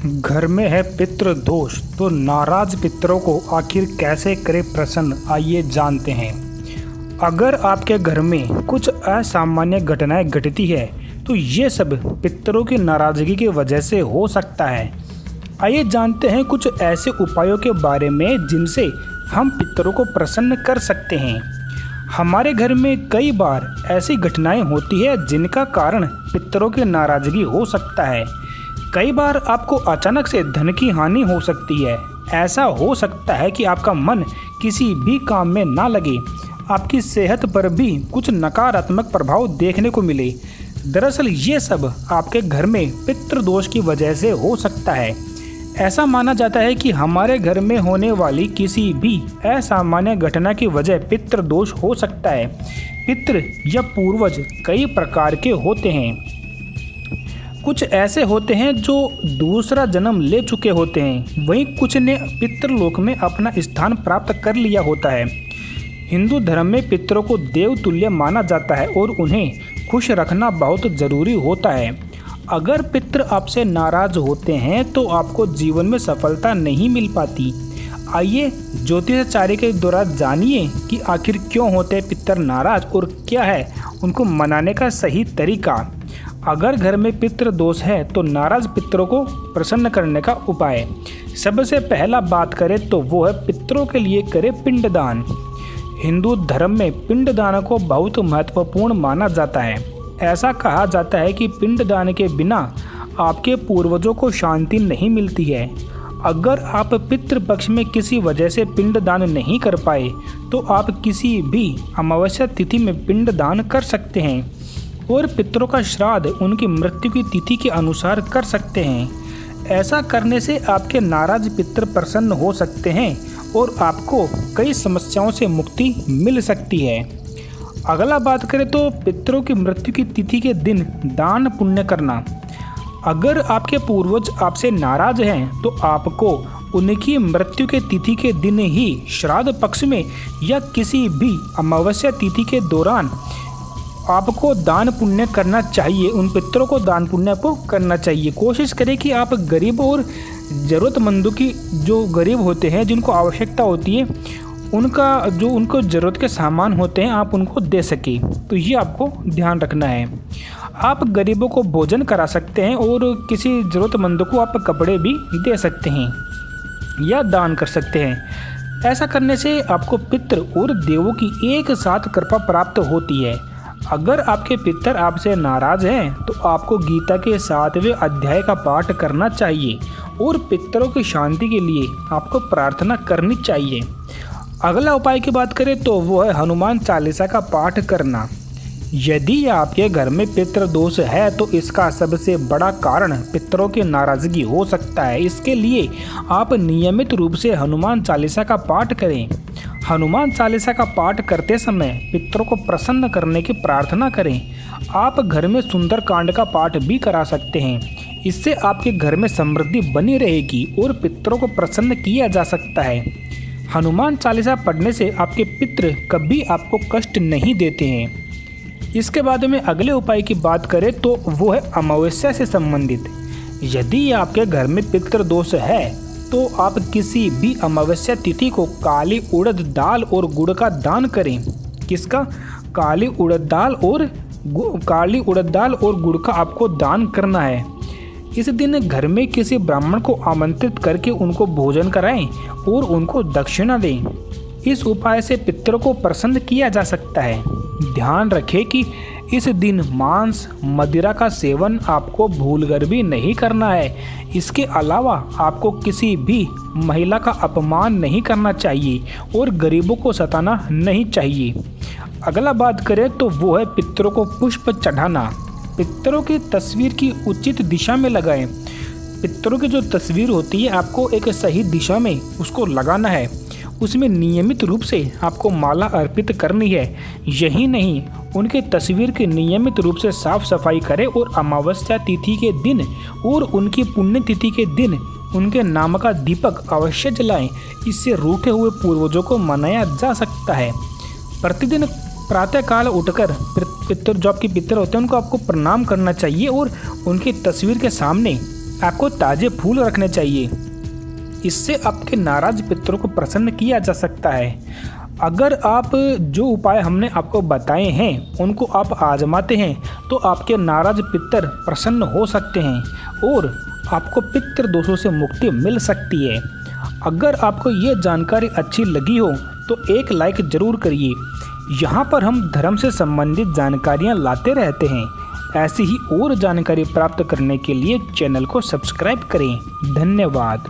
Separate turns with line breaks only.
घर में है पितृ दोष तो नाराज पितरों को आखिर कैसे करे प्रसन्न, आइए जानते हैं। अगर आपके घर में कुछ असामान्य घटनाएं घटती है तो ये सब पितरों की नाराजगी की वजह से हो सकता है। आइए जानते हैं कुछ ऐसे उपायों के बारे में जिनसे हम पितरों को प्रसन्न कर सकते हैं। हमारे घर में कई बार ऐसी घटनाएं होती है जिनका कारण पितरों की नाराजगी हो सकता है। कई बार आपको अचानक से धन की हानि हो सकती है। ऐसा हो सकता है कि आपका मन किसी भी काम में ना लगे, आपकी सेहत पर भी कुछ नकारात्मक प्रभाव देखने को मिले। दरअसल ये सब आपके घर में पितृदोष की वजह से हो सकता है। ऐसा माना जाता है कि हमारे घर में होने वाली किसी भी असामान्य घटना की वजह पितृदोष हो सकता है। पितृ या पूर्वज कई प्रकार के होते हैं। कुछ ऐसे होते हैं जो दूसरा जन्म ले चुके होते हैं, वहीं कुछ ने पितृलोक में अपना स्थान प्राप्त कर लिया होता है। हिंदू धर्म में पितरों को देवतुल्य माना जाता है और उन्हें खुश रखना बहुत ज़रूरी होता है। अगर पितृ आपसे नाराज होते हैं तो आपको जीवन में सफलता नहीं मिल पाती। आइए ज्योतिषाचार्य के द्वारा जानिए कि आखिर क्यों होते हैं पितर नाराज और क्या है उनको मनाने का सही तरीका। अगर घर में पितृ दोष है तो नाराज पितरों को प्रसन्न करने का उपाय। सबसे पहला बात करें तो वो है पितरों के लिए करें पिंडदान। हिंदू धर्म में पिंडदान को बहुत महत्वपूर्ण माना जाता है। ऐसा कहा जाता है कि पिंडदान के बिना आपके पूर्वजों को शांति नहीं मिलती है। अगर आप पितृपक्ष में किसी वजह से पिंडदान नहीं कर पाए तो आप किसी भी अमावस्या तिथि में पिंडदान कर सकते हैं और पितरों का श्राद्ध उनकी मृत्यु की तिथि के अनुसार कर सकते हैं। ऐसा करने से आपके नाराज पितर प्रसन्न हो सकते हैं और आपको कई समस्याओं से मुक्ति मिल सकती है। अगला बात करें तो पितरों की मृत्यु की तिथि के दिन दान पुण्य करना। अगर आपके पूर्वज आपसे नाराज हैं तो आपको उनकी मृत्यु के तिथि के दिन ही श्राद्ध पक्ष में या किसी भी अमावस्या तिथि के दौरान आपको दान पुण्य करना चाहिए। उन पितरों को दान पुण्य को करना चाहिए। कोशिश करें कि आप गरीब और ज़रूरतमंदों की जो गरीब होते हैं जिनको आवश्यकता होती है उनको ज़रूरत के सामान होते हैं आप उनको दे सकें। तो ये आपको ध्यान रखना है। आप गरीबों को भोजन करा सकते हैं और किसी ज़रूरतमंदों को आप कपड़े भी दे सकते हैं या दान कर सकते हैं। ऐसा करने से आपको पितृ और देवों की एक साथ कृपा प्राप्त होती है। अगर आपके पितर आपसे नाराज हैं तो आपको गीता के 7वें अध्याय का पाठ करना चाहिए और पितरों की शांति के लिए आपको प्रार्थना करनी चाहिए। अगला उपाय की बात करें तो वो है हनुमान चालीसा का पाठ करना। यदि आपके घर में पितृ दोष है तो इसका सबसे बड़ा कारण पितरों की नाराजगी हो सकता है। इसके लिए आप नियमित रूप से हनुमान चालीसा का पाठ करें। हनुमान चालीसा का पाठ करते समय पितरों को प्रसन्न करने की प्रार्थना करें। आप घर में सुंदर कांड का पाठ भी करा सकते हैं। इससे आपके घर में समृद्धि बनी रहेगी और पितरों को प्रसन्न किया जा सकता है। हनुमान चालीसा पढ़ने से आपके पितृ कभी आपको कष्ट नहीं देते हैं। इसके बाद में अगले उपाय की बात करें तो वो है अमावस्या से संबंधित। यदि आपके घर में पितृ दोष है तो आप किसी भी अमावस्या तिथि को काली उड़द दाल और गुड़ का दान करें। किसका? काली उड़द दाल और गुड़ का आपको दान करना है। इस दिन घर में किसी ब्राह्मण को आमंत्रित करके उनको भोजन कराएं और उनको दक्षिणा दें। इस उपाय से पितरों को प्रसन्न किया जा सकता है। ध्यान रखें कि इस दिन मांस मदिरा का सेवन आपको भूलकर भी नहीं करना है। इसके अलावा आपको किसी भी महिला का अपमान नहीं करना चाहिए और गरीबों को सताना नहीं चाहिए। अगला बात करें तो वो है पितरों को पुष्प चढ़ाना। पितरों की तस्वीर की उचित दिशा में लगाएं। पितरों की जो तस्वीर होती है आपको एक सही दिशा में उसको लगाना है। उसमें नियमित रूप से आपको माला अर्पित करनी है। यही नहीं, उनके तस्वीर की नियमित रूप से साफ सफाई करें और अमावस्या तिथि के दिन और उनकी पुण्यतिथि के दिन उनके नाम का दीपक अवश्य जलाएं। इससे रूठे हुए पूर्वजों को मनाया जा सकता है। प्रतिदिन प्रातःकाल उठकर पितर जो आपके पितर होते हैं उनको आपको प्रणाम करना चाहिए और उनकी तस्वीर के सामने आपको ताज़े फूल रखने चाहिए। इससे आपके नाराज पितरों को प्रसन्न किया जा सकता है। अगर आप जो उपाय हमने आपको बताए हैं उनको आप आजमाते हैं तो आपके नाराज पितर प्रसन्न हो सकते हैं और आपको पितृ दोषों से मुक्ति मिल सकती है। अगर आपको ये जानकारी अच्छी लगी हो तो एक लाइक ज़रूर करिए। यहाँ पर हम धर्म से संबंधित जानकारियाँ लाते रहते हैं। ऐसी ही और जानकारी प्राप्त करने के लिए चैनल को सब्सक्राइब करें। धन्यवाद।